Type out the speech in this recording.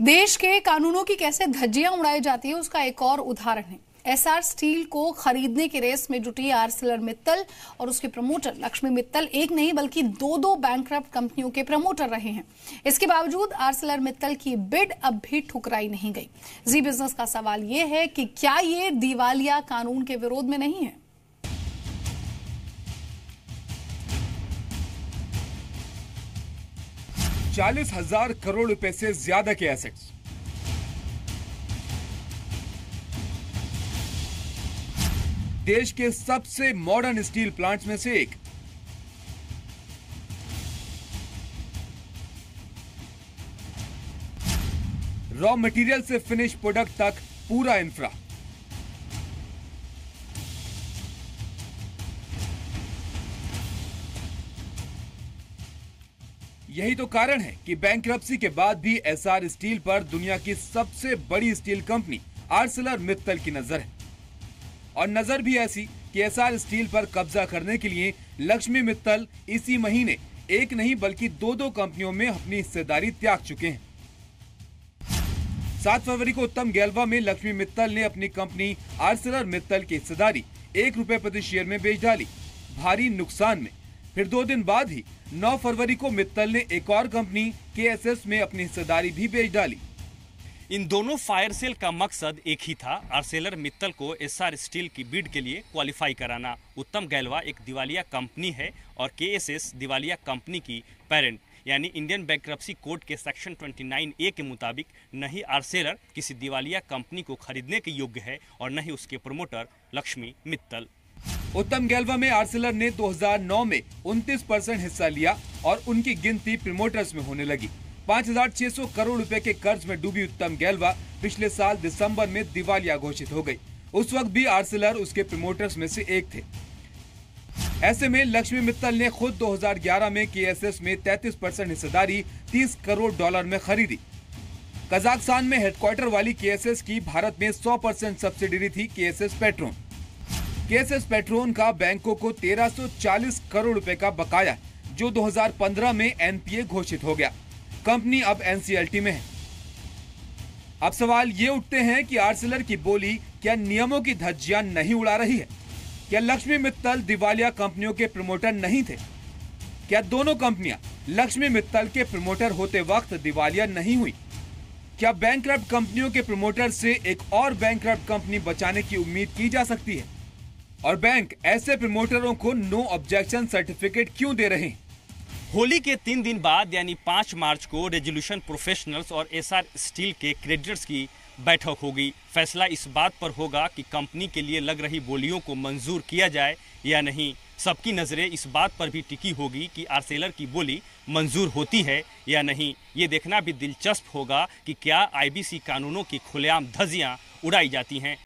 देश के कानूनों की कैसे धज्जियां उड़ाई जाती है उसका एक और उदाहरण है। एसआर स्टील को खरीदने की रेस में जुटी आर्सेलर मित्तल और उसके प्रमोटर लक्ष्मी मित्तल एक नहीं बल्कि दो बैंकरप्ट कंपनियों के प्रमोटर रहे हैं। इसके बावजूद आर्सेलर मित्तल की बिड अब भी ठुकराई नहीं गई। जी बिजनेस का सवाल यह है कि क्या ये दिवालिया कानून के विरोध में नहीं है? 40,000 करोड़ रुपए से ज्यादा के एसेट्स, देश के सबसे मॉडर्न स्टील प्लांट्स में से एक, रॉ मटेरियल से फिनिश प्रोडक्ट तक पूरा इंफ्रा, यही तो कारण है कि बैंकरप्सी के बाद भी एसआर स्टील पर दुनिया की सबसे बड़ी स्टील कंपनी आर्सेलर मित्तल की नजर है। और नजर भी ऐसी कि एसआर स्टील पर कब्जा करने के लिए लक्ष्मी मित्तल इसी महीने एक नहीं बल्कि दो कंपनियों में अपनी हिस्सेदारी त्याग चुके हैं। 7 फरवरी को उत्तम गैलवा में लक्ष्मी मित्तल ने अपनी कंपनी आर्सेलर मित्तल की हिस्सेदारी ₹1 प्रति शेयर में बेच डाली, भारी नुकसान में। फिर 2 दिन बाद ही 9 फरवरी को मित्तल ने एक और कंपनी केएसएस में अपनी हिस्सेदारी भी बेच डाली। इन दोनों फायर सेल का मकसद एक ही था, आर्सेलर मित्तल को एसआर स्टील की बिड के लिए क्वालिफाई कराना। उत्तम गैलवा एक दिवालिया कंपनी है और केएसएस दिवालिया कंपनी की पेरेंट, यानी इंडियन बैंकरप्सी कोड के सेक्शन 29A के मुताबिक न ही आर्सेलर किसी दिवालिया कंपनी को खरीदने के योग्य है और न ही उसके प्रमोटर लक्ष्मी मित्तल। उत्तम गैलवा में आर्सेलर ने 2009 में 29% हिस्सा लिया और उनकी गिनती प्रमोटर्स में होने लगी। 5,600 करोड़ रुपए के कर्ज में डूबी उत्तम गैलवा पिछले साल दिसंबर में दिवालिया घोषित हो गई। उस वक्त भी आर्सेलर उसके प्रमोटर्स में से एक थे। ऐसे में लक्ष्मी मित्तल ने खुद 2011 में केएसएस में 33% हिस्सेदारी $30 करोड़ में खरीदी। कजाकिस्तान में हेडक्वार्टर वाली केएसएस की भारत में 100% सब्सिडरी थी केएसएस पेट्रोन। केएसएस पेट्रोन का बैंकों को 1340 करोड़ रुपए का बकाया, जो 2015 में एनपीए घोषित हो गया। कंपनी अब एनसीएलटी में है। अब सवाल ये उठते हैं कि आर्सेलर की बोली क्या नियमों की धज्जियां नहीं उड़ा रही है? क्या लक्ष्मी मित्तल दिवालिया कंपनियों के प्रमोटर नहीं थे? क्या दोनों कंपनियां लक्ष्मी मित्तल के प्रमोटर होते वक्त दिवालिया नहीं हुई? क्या बैंकरप्ट कंपनियों के प्रमोटर से एक और बैंकरप्ट कंपनी बचाने की उम्मीद की जा सकती है? और बैंक ऐसे प्रमोटरों को नो ऑब्जेक्शन सर्टिफिकेट क्यों दे रहे हैं? होली के 3 दिन बाद यानी 5 मार्च को रेजोल्यूशन प्रोफेशनल्स और एसआर स्टील के क्रेडिटर्स की बैठक होगी। फैसला इस बात पर होगा कि कंपनी के लिए लग रही बोलियों को मंजूर किया जाए या नहीं। सबकी नज़रें इस बात पर भी टिकी होगी कि आर्सेलर की बोली मंजूर होती है या नहीं। ये देखना भी दिलचस्प होगा कि क्या आईबीसी कानूनों की खुलेआम धज्जियां उड़ाई जाती हैं।